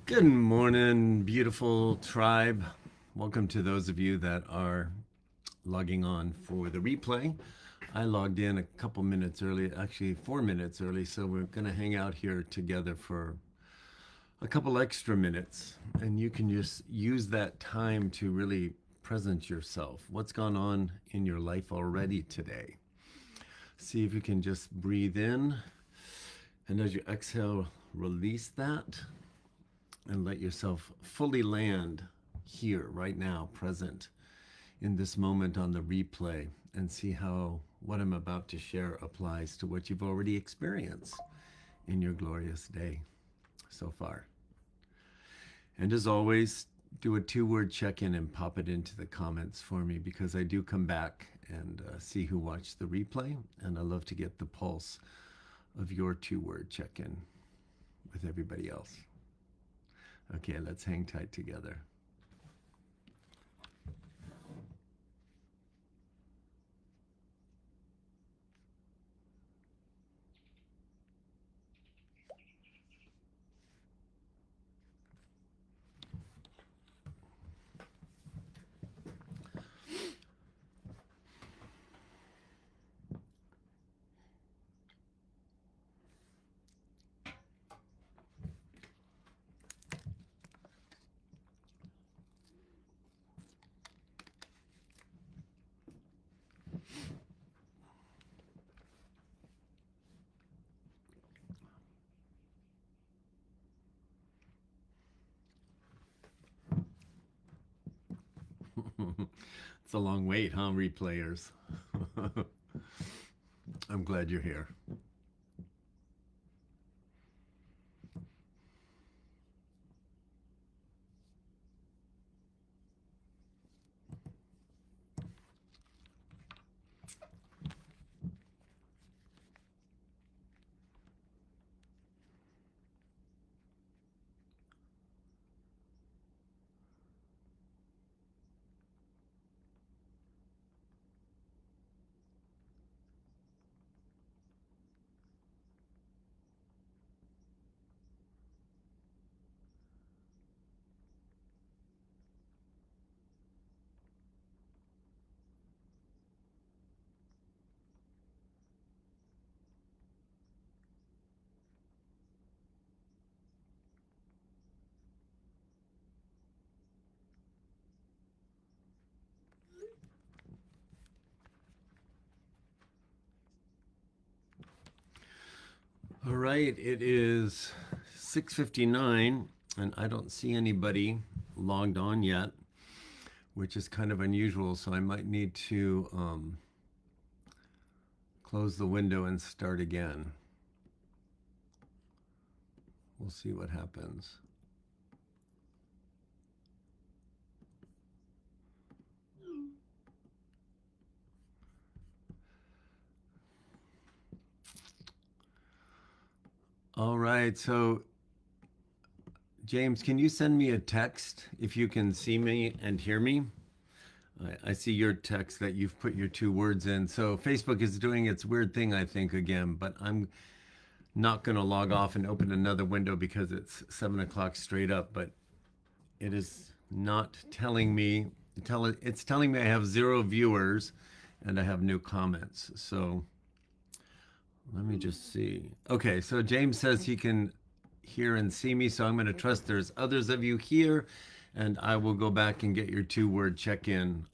Good morning, beautiful tribe. Welcome to those of you that are logging on for the replay. I logged in a couple minutes early, actually 4 minutes early, so we're going to hang out here together for a couple extra minutes. And you can just use that time to really present yourself. What's gone on in your life already today? See if you can just breathe in, and as you exhale, release that and let yourself fully land here, right now, present in this moment on the replay, and see how what I'm about to share applies to what you've already experienced in your glorious day so far. And as always, do a 2-word check in and pop it into the comments for me, because I do come back and see who watched the replay, and I love to get the pulse of your 2-word check in with everybody else. Okay, let's hang tight together. It's a long wait, huh, replayers? I'm glad you're here. All right, it is 6:59, and I don't see anybody logged on yet, which is kind of unusual. So I might need to close the window and start again. We'll see what happens. All right, so James, can you send me a text if you can see me and hear me? I see your text that you've put your 2 words in. So Facebook is doing its weird thing, I think, again, but I'm not going to log off and open another window because it's 7 o'clock straight up. But it is not telling me, it's telling me I have 0 viewers and I have new comments. So let me just see. Okay, so James says he can hear and see me, so I'm going to trust there's others of you here, and I will go back and get your 2-word check-in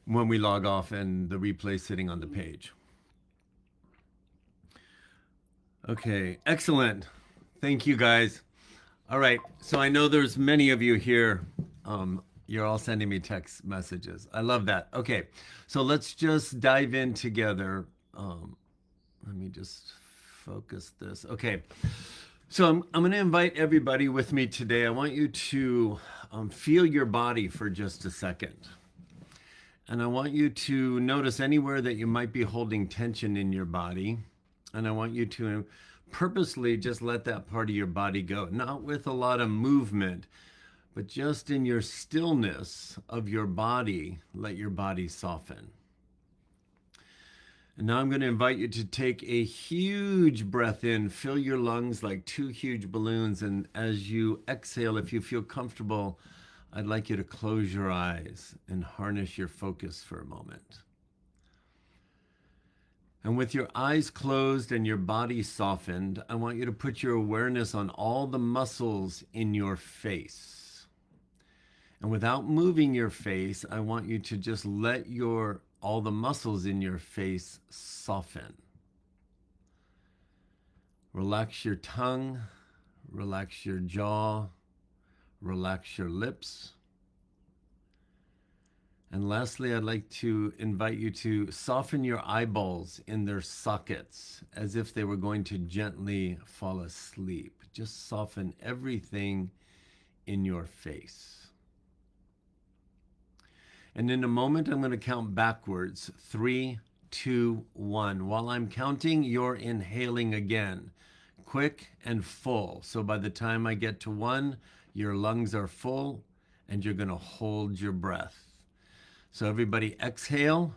when we log off and the replay sitting on the page. Okay, excellent. Thank you, guys. All right, so I know there's many of you here. You're all sending me text messages. I love that. Okay, so let's just dive in together. Let me just focus this. Okay, so I'm going to invite everybody with me today. I want you to feel your body for just a second. And I want you to notice anywhere that you might be holding tension in your body. And I want you to purposely just let that part of your body go, not with a lot of movement, but just in your stillness of your body, let your body soften. And now I'm going to invite you to take a huge breath in, fill your lungs like two huge balloons. And as you exhale, if you feel comfortable, I'd like you to close your eyes and harness your focus for a moment. And with your eyes closed and your body softened, I want you to put your awareness on all the muscles in your face. And without moving your face, I want you to just let all the muscles in your face soften. Relax your tongue, relax your jaw, relax your lips. And lastly, I'd like to invite you to soften your eyeballs in their sockets as if they were going to gently fall asleep. Just soften everything in your face. And in a moment, I'm going to count backwards. 3, 2, 1. While I'm counting, you're inhaling again. Quick and full. So by the time I get to 1, your lungs are full and you're going to hold your breath. So everybody exhale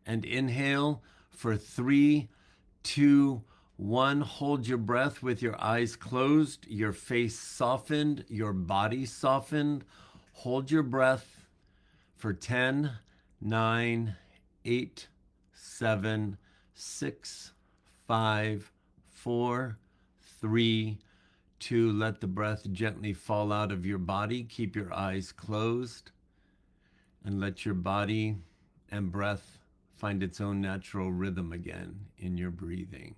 and inhale for 3, 2, 1. Hold your breath with your eyes closed, your face softened, your body softened. Hold your breath for 10, 9, 8, 7, 6, 5, 4, 3, 2. Let the breath gently fall out of your body. Keep your eyes closed and let your body and breath find its own natural rhythm again in your breathing.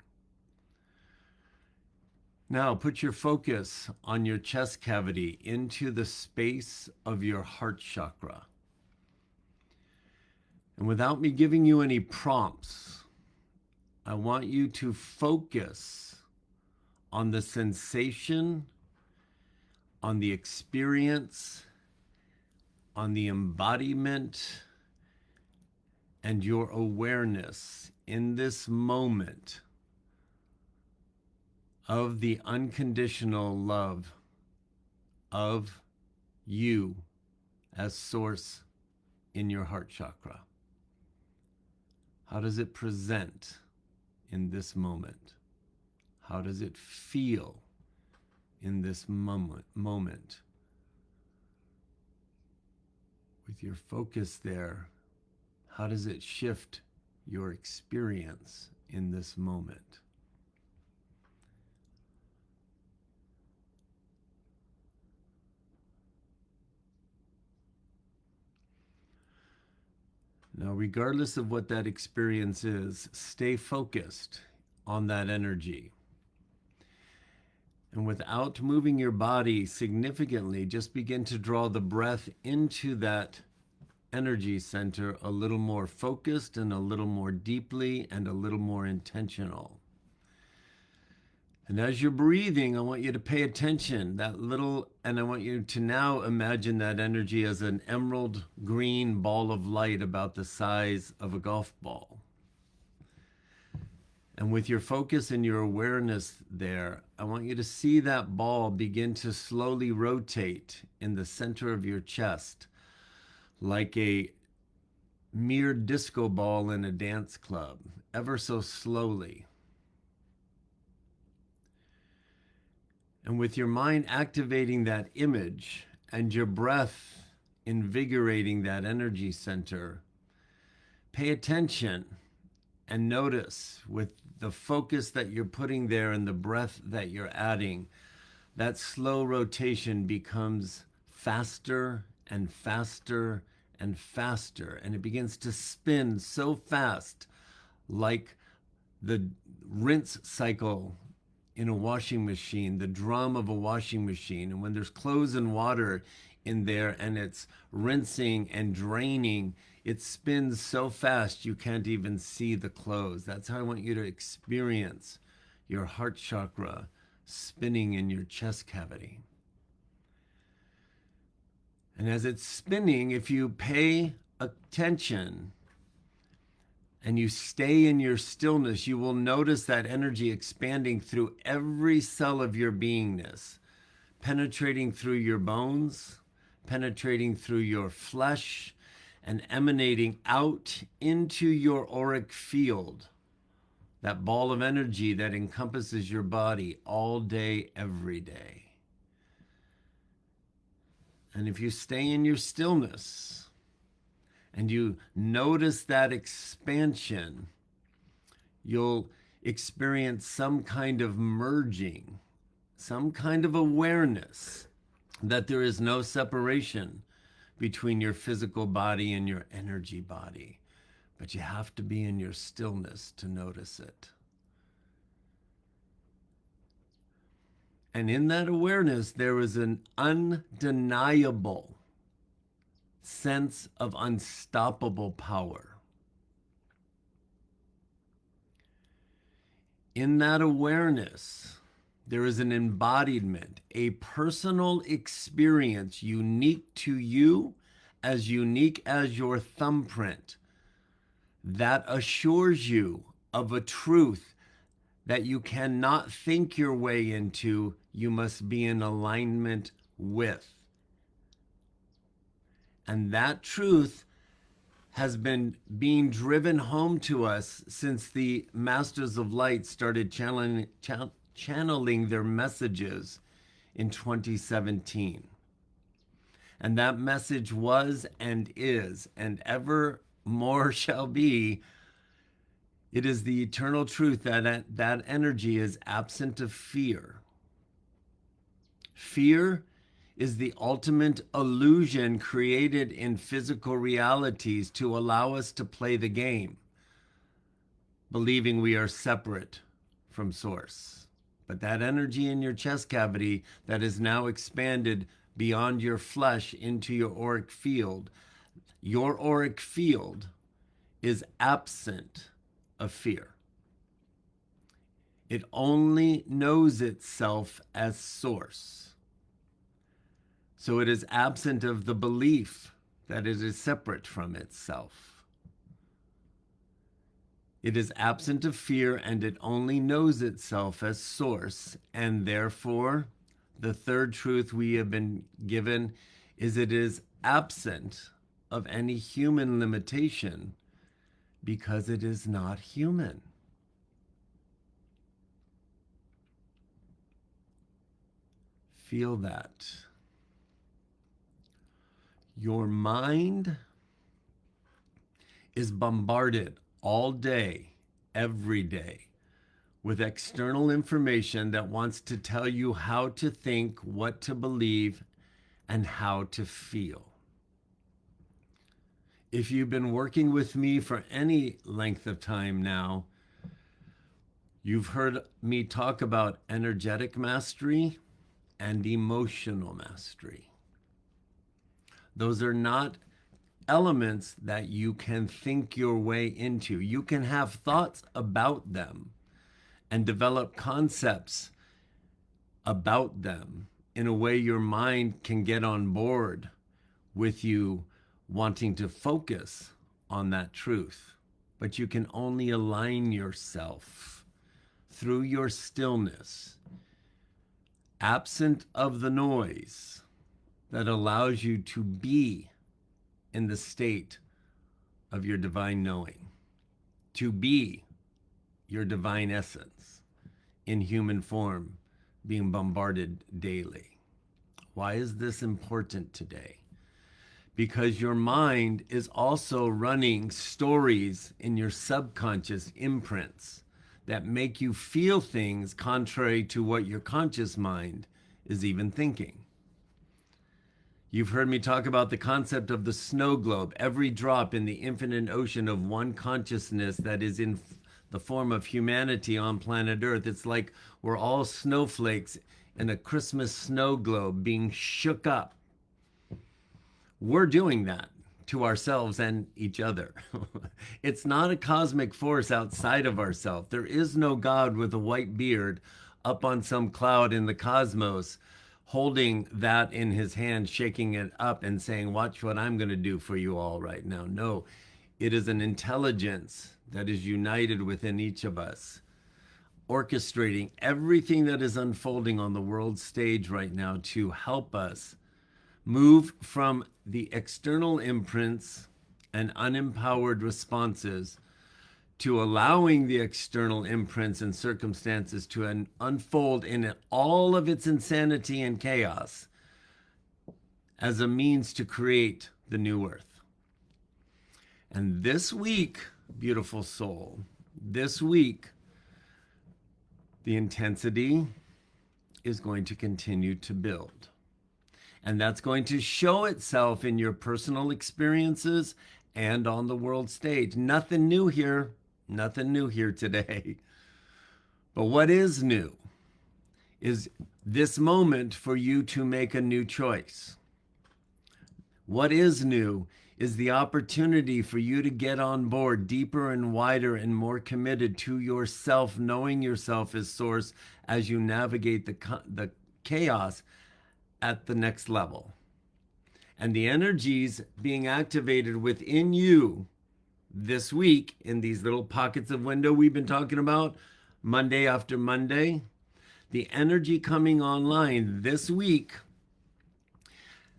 Now put your focus on your chest cavity into the space of your heart chakra. And without me giving you any prompts, I want you to focus on the sensation, on the experience, on the embodiment, and your awareness in this moment of the unconditional love of you as source in your heart chakra. How does it present in this moment? How does it feel in this moment? With your focus there, how does it shift your experience in this moment? Now, regardless of what that experience is, stay focused on that energy. And without moving your body significantly, just begin to draw the breath into that energy center a little more focused and a little more deeply and a little more intentional. And as you're breathing, I want you to pay attention and I want you to now imagine that energy as an emerald green ball of light about the size of a golf ball. And with your focus and your awareness there, I want you to see that ball begin to slowly rotate in the center of your chest, like a mere disco ball in a dance club, ever so slowly. And with your mind activating that image and your breath invigorating that energy center, pay attention and notice with the focus that you're putting there and the breath that you're adding, that slow rotation becomes faster and faster and faster, and it begins to spin so fast, like the rinse cycle in a washing machine, the drum of a washing machine. And when there's clothes and water in there and it's rinsing and draining, it spins so fast you can't even see the clothes. That's how I want you to experience your heart chakra spinning in your chest cavity. And as it's spinning, if you pay attention and you stay in your stillness, you will notice that energy expanding through every cell of your beingness, penetrating through your bones, penetrating through your flesh, and emanating out into your auric field, that ball of energy that encompasses your body all day, every day. And if you stay in your stillness and you notice that expansion, you'll experience some kind of merging, some kind of awareness that there is no separation between your physical body and your energy body. But you have to be in your stillness to notice it. And in that awareness, there is an undeniable sense of unstoppable power. In that awareness, there is an embodiment, a personal experience unique to you, as unique as your thumbprint, that assures you of a truth that you cannot think your way into, you must be in alignment with. And that truth has been being driven home to us since the Masters of Light started channeling their messages in 2017. And that message was and is, and ever more shall be, it is the eternal truth that that energy is absent of fear. Fear is the ultimate illusion created in physical realities to allow us to play the game, believing we are separate from Source. But that energy in your chest cavity that is now expanded beyond your flesh into your auric field is absent of fear. It only knows itself as Source. So it is absent of the belief that it is separate from itself. It is absent of fear, and it only knows itself as Source. And therefore, the third truth we have been given is it is absent of any human limitation because it is not human. Feel that. Your mind is bombarded all day, every day, with external information that wants to tell you how to think, what to believe, and how to feel. If you've been working with me for any length of time now, you've heard me talk about energetic mastery and emotional mastery. Those are not elements that you can think your way into. You can have thoughts about them and develop concepts about them in a way your mind can get on board with you wanting to focus on that truth. But you can only align yourself through your stillness, absent of the noise that allows you to be in the state of your divine knowing, to be your divine essence in human form, being bombarded daily. Why is this important today? Because your mind is also running stories in your subconscious imprints that make you feel things contrary to what your conscious mind is even thinking. You've heard me talk about the concept of the snow globe, every drop in the infinite ocean of one consciousness that is in the form of humanity on planet Earth. It's like we're all snowflakes in a Christmas snow globe being shook up. We're doing that to ourselves and each other. It's not a cosmic force outside of ourselves. There is no God with a white beard up on some cloud in the cosmos, holding that in his hand, shaking it up and saying, watch what I'm going to do for you all right now. No, it is an intelligence that is united within each of us, orchestrating everything that is unfolding on the world stage right now to help us move from the external imprints and unempowered responses to allowing the external imprints and circumstances to unfold in all of its insanity and chaos as a means to create the new earth. And this week, beautiful soul, this week, the intensity is going to continue to build. And that's going to show itself in your personal experiences and on the world stage. Nothing new here. Nothing new here today. But what is new is this moment for you to make a new choice. What is new is the opportunity for you to get on board deeper and wider and more committed to yourself, knowing yourself as source as you navigate the chaos at the next level. And the energies being activated within you this week in these little pockets of window we've been talking about, Monday after Monday, the energy coming online this week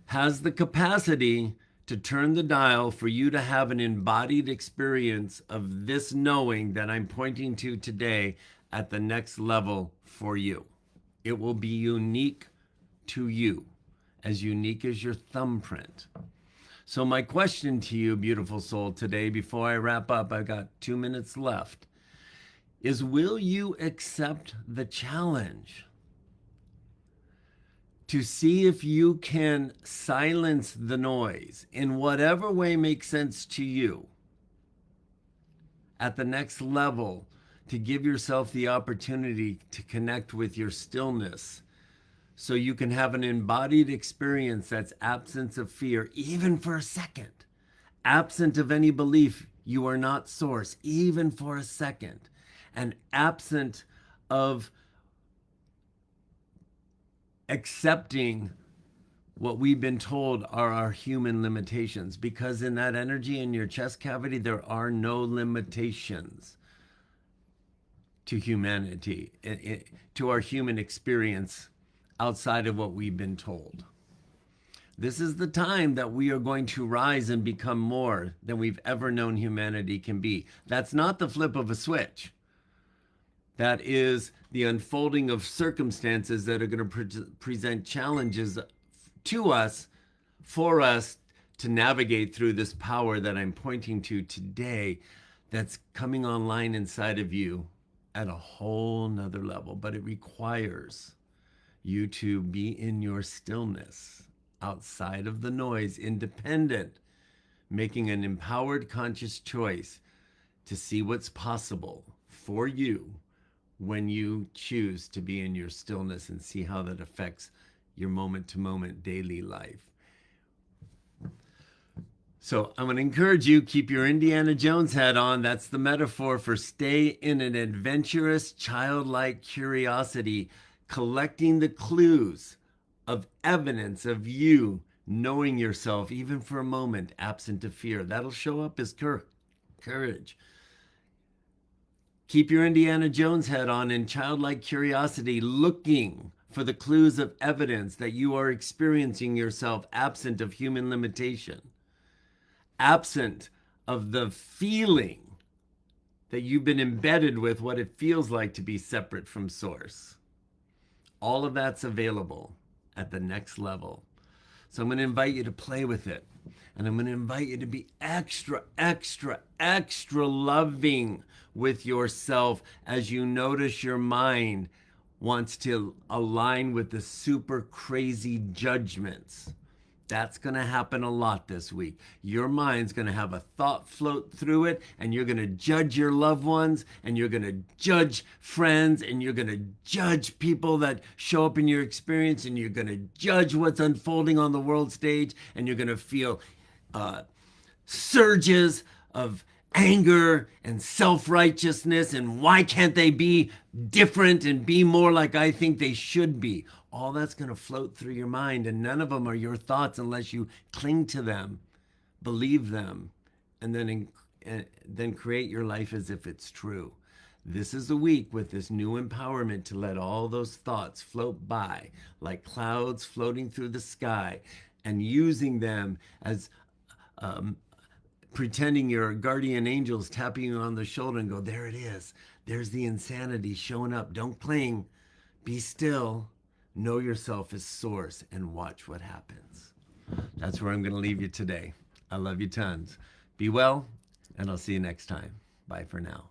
has the capacity to turn the dial for you to have an embodied experience of this knowing that I'm pointing to today at the next level for you. It will be unique to you, as unique as your thumbprint. So my question to you, beautiful soul, today, before I wrap up, I've got 2 minutes left, is will you accept the challenge to see if you can silence the noise in whatever way makes sense to you at the next level, to give yourself the opportunity to connect with your stillness so you can have an embodied experience that's absence of fear, even for a second, absent of any belief you are not source, even for a second, and absent of accepting what we've been told are our human limitations, because in that energy in your chest cavity, there are no limitations to humanity, to our human experience outside of what we've been told. This is the time that we are going to rise and become more than we've ever known humanity can be. That's not the flip of a switch. That is the unfolding of circumstances that are going to present challenges to us, for us to navigate through this power that I'm pointing to today that's coming online inside of you at a whole nother level. But it requires you to be in your stillness, outside of the noise, independent, making an empowered conscious choice to see what's possible for you when you choose to be in your stillness and see how that affects your moment-to-moment daily life. So I'm going to encourage you, keep your Indiana Jones hat on. That's the metaphor for stay in an adventurous, childlike curiosity, collecting the clues of evidence of you knowing yourself, even for a moment, absent of fear. That'll show up as courage. Keep your Indiana Jones hat on in childlike curiosity, looking for the clues of evidence that you are experiencing yourself absent of human limitation, absent of the feeling that you've been embedded with what it feels like to be separate from source. All of that's available at the next level. So I'm going to invite you to play with it. And I'm going to invite you to be extra, extra, extra loving with yourself as you notice your mind wants to align with the super crazy judgments. That's going to happen a lot this week. Your mind's going to have a thought float through it, and you're going to judge your loved ones, and you're going to judge friends, and you're going to judge people that show up in your experience, and you're going to judge what's unfolding on the world stage, and you're going to feel surges of anger and self-righteousness, and why can't they be different and be more like I think they should be? All that's going to float through your mind, and none of them are your thoughts unless you cling to them, believe them, and then create your life as if it's true. This is a week with this new empowerment to let all those thoughts float by like clouds floating through the sky, and using them as pretending your guardian angels tapping you on the shoulder and go, there it is. There's the insanity showing up. Don't cling. Be still. Know yourself as source and watch what happens. That's where I'm going to leave you today. I love you tons. Be well, and I'll see you next time. Bye for now.